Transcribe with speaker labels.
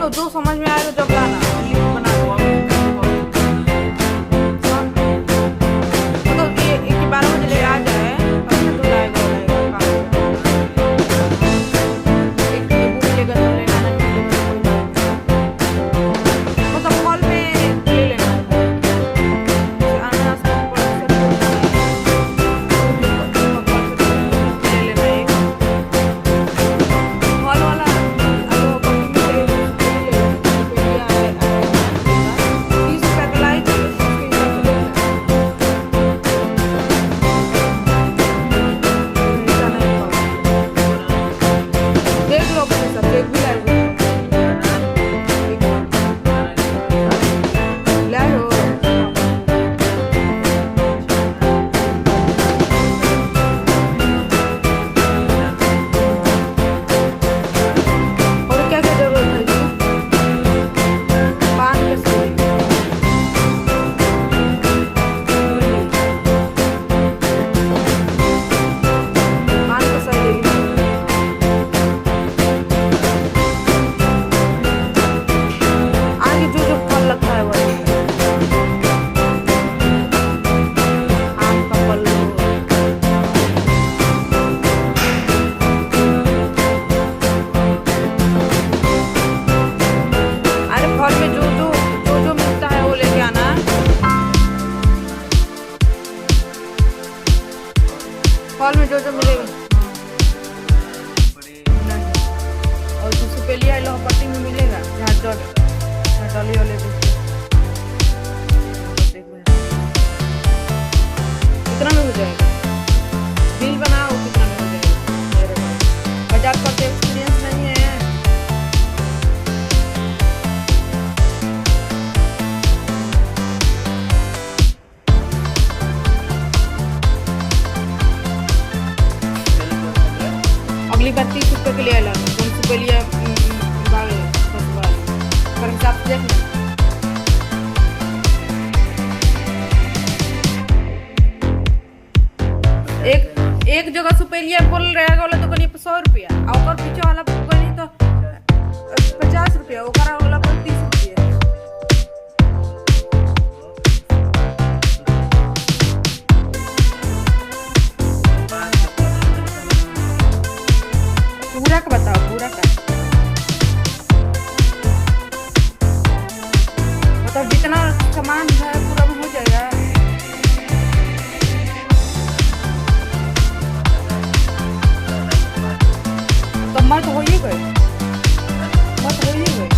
Speaker 1: लो, जो समझ में आएगा जब लाना, लिस्ट बना दो। मतलब ये 12 बजे ले आ जाए, अपने तो लाएगा काम। एक बुक लेगा तो लेना नहीं, मतलब हॉल में ले लेना है। अनानास का ऊपर से ले लेना एक हॉल वाला। फल में जो मिलेगा नहीं, और जो सुपेलिया इलाहाबादी में मिलेगा, जहाँ डली वाले कितना में हो जाएगा? बिल बनाओ, कितना में हो जाएगा? बाजार का तो एक्सपीरियंस नहीं है। अगली बार 30 रुपये के लिए ला, के लिए हिसाब से देख एक जगह सुपेलिया बोल रहेगा वाला तो कहीं 100 रुपया, और पीछे वाला कहीं तो 50 रुपया, ओकरा वाला 30 रुपया। पूरा का बताओ, पूरा का मतलब जितना सामान है पूरा में हो जाएगा। तो मत हो ही गए, मत हो ही गए।